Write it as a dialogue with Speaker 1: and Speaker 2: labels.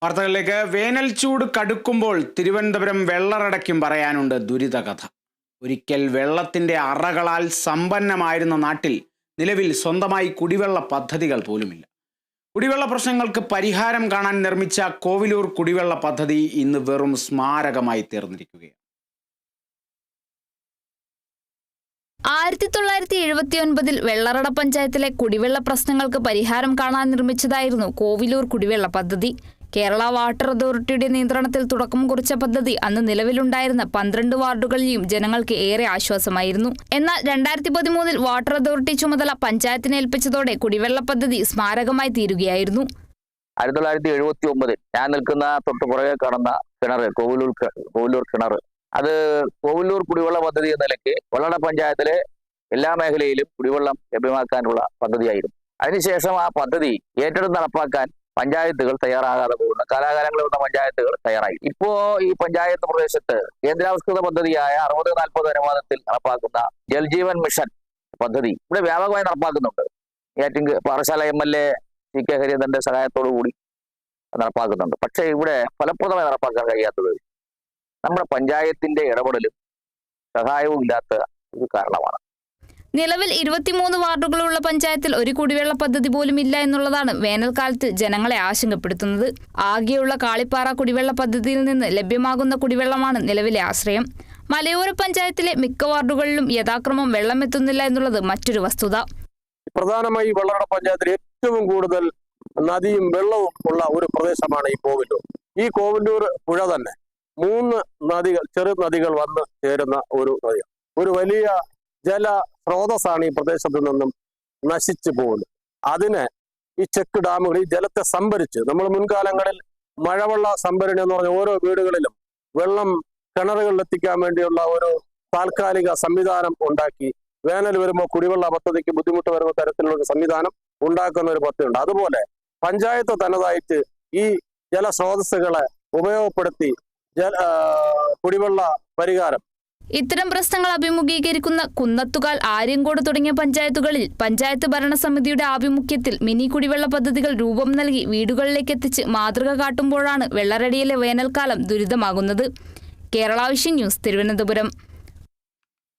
Speaker 1: വാർത്തകളിലേക്ക്. വേനൽ ചൂട് കടുക്കുമ്പോൾ തിരുവനന്തപുരം വെള്ളറടയ്ക്കും പറയാനുണ്ട് ദുരിതകഥ. ഒരിക്കൽ വെള്ളത്തിന്റെ അറകളാൽ സമ്പന്നമായിരുന്ന നാട്ടിൽ നിലവിൽ സ്വന്തമായി കുടിവെള്ള പദ്ധതികൾ പോലുമില്ല. കുടിവെള്ള പ്രശ്നങ്ങൾക്ക് പരിഹാരം കാണാൻ നിർമ്മിച്ച കോവിലൂർ കുടിവെള്ള പദ്ധതി ഇന്ന് വെറും സ്മാരകമായി തീർന്നിരിക്കുകയാണ്.
Speaker 2: 1979 വെള്ളറട പഞ്ചായത്തിലെ കുടിവെള്ള പ്രശ്നങ്ങൾക്ക് പരിഹാരം കാണാൻ നിർമ്മിച്ചതായിരുന്നു കോവിലൂർ കുടിവെള്ള പദ്ധതി. കേരള വാട്ടർ അതോറിറ്റിയുടെ നിയന്ത്രണത്തിൽ തുടക്കം കുറിച്ച പദ്ധതി അന്ന് നിലവിലുണ്ടായിരുന്ന 12 വാർഡുകളിലെയും ജനങ്ങൾക്ക് ഏറെ ആശ്വാസമായിരുന്നു. എന്നാൽ 2013 വാട്ടർ അതോറിറ്റി ചുമതല പഞ്ചായത്തിനെ ഏൽപ്പിച്ചതോടെ കുടിവെള്ള പദ്ധതി സ്മാരകമായി തീരുകയായിരുന്നു.
Speaker 3: 1979 ഞാൻ നിൽക്കുന്ന തൊട്ട് പുറകെ കാണുന്ന കിണർ കോവിലൂർ കിണർ, അത് കോവിലൂർ കുടിവെള്ള പദ്ധതി എന്ന നിലയ്ക്ക് വെള്ളറട പഞ്ചായത്തിലെ എല്ലാ മേഖലയിലും കുടിവെള്ളം ലഭ്യമാക്കാനുള്ള പദ്ധതിയായിരുന്നു. അതിനുശേഷം ആ പദ്ധതി ഏറ്റെടുത്ത് നടപ്പാക്കാൻ പഞ്ചായത്തുകൾ തയ്യാറാകാതെ പോകുന്നു. കാലാകാലങ്ങളിൽ വന്ന പഞ്ചായത്തുകൾ തയ്യാറായി. ഇപ്പോ ഈ പഞ്ചായത്ത് പ്രദേശത്ത് കേന്ദ്രാവിഷ്കൃത പദ്ധതിയായ 60-40 അനുപാതത്തിൽ നടപ്പാക്കുന്ന ജൽജീവൻ മിഷൻ പദ്ധതി ഇവിടെ വ്യാപകമായി നടപ്പാക്കുന്നുണ്ട്. പാറശാല MLA CK ഹരിചന്ദ്രന്റെ സഹായത്തോടു കൂടി നടപ്പാക്കുന്നുണ്ട്. പക്ഷേ ഇവിടെ ഫലപ്രദമായി നടപ്പാക്കാൻ കഴിയാത്തത് നമ്മുടെ പഞ്ചായത്തിന്റെ ഇടപെടലും സഹായവും ഇല്ലാത്ത ഒരു കാരണമാണ്.
Speaker 2: നിലവിൽ 23 വാർഡുകളുള്ള പഞ്ചായത്തിൽ ഒരു കുടിവെള്ള പദ്ധതി പോലും ഇല്ല എന്നുള്ളതാണ് വേനൽക്കാലത്ത് ജനങ്ങളെ ആശങ്കപ്പെടുത്തുന്നത്. ആകെയുള്ള കാളിപ്പാറ കുടിവെള്ള പദ്ധതിയിൽ നിന്ന് ലഭ്യമാകുന്ന കുടിവെള്ളമാണ് നിലവിലെ ആശ്രയം. മലയോര പഞ്ചായത്തിലെ മിക്ക വാർഡുകളിലും യഥാക്രമം വെള്ളം എത്തുന്നില്ല എന്നുള്ളത് മറ്റൊരു വസ്തുത.
Speaker 4: പ്രധാനമായി വെള്ളറട പഞ്ചായത്തിൽ ഏറ്റവും കൂടുതൽ നദിയും വെള്ളവും ഉള്ള ഒരു പ്രദേശമാണ് ഈ കോവിലൂർ. ഈ കോവിലൂർ പുഴ തന്നെ 3 നദികൾ, ചെറു നദികൾ വന്ന് ചേരുന്ന ഒരു നദി. ഒരു വലിയ ജല സ്രോതസ്സാണ് ഈ പ്രദേശത്ത് നിന്നും നശിച്ചു പോകുന്നത്. അതിന് ഈ ചെക്ക് ഡാമുകൾ ഈ ജലത്തെ സംഭരിച്ച്, നമ്മൾ മുൻകാലങ്ങളിൽ മഴവെള്ള സംഭരണി എന്ന് പറഞ്ഞ ഓരോ വീടുകളിലും വെള്ളം കിണറുകളിൽ എത്തിക്കാൻ വേണ്ടിയുള്ള ഒരു താൽക്കാലിക സംവിധാനം ഉണ്ടാക്കി വേനൽ വരുമ്പോൾ കുടിവെള്ള പദ്ധതിക്ക് ബുദ്ധിമുട്ട് വരുന്ന തരത്തിലുള്ള സംവിധാനം ഉണ്ടാക്കുന്ന ഒരു പദ്ധതിയുണ്ട്. അതുപോലെ പഞ്ചായത്ത് തനതായിട്ട് ഈ ജലസ്രോതസ്സുകളെ ഉപയോഗപ്പെടുത്തി കുടിവെള്ള പരിഹാരം.
Speaker 2: ഇത്തരം പ്രശ്നങ്ങൾ അഭിമുഖീകരിക്കുന്ന കുന്നത്തുകാൽ, ആര്യങ്കോട് തുടങ്ങിയ പഞ്ചായത്തുകളിൽ പഞ്ചായത്ത് ഭരണസമിതിയുടെ ആഭിമുഖ്യത്തിൽ മിനി കുടിവെള്ള പദ്ധതികൾ രൂപം നൽകി വീടുകളിലേക്ക് എത്തിച്ച് മാതൃക കാട്ടുമ്പോഴാണ് വെള്ളറടിയിലെ വേനൽക്കാലം ദുരിതമാകുന്നത്. Kerala vision news, Thiruvananthapuram.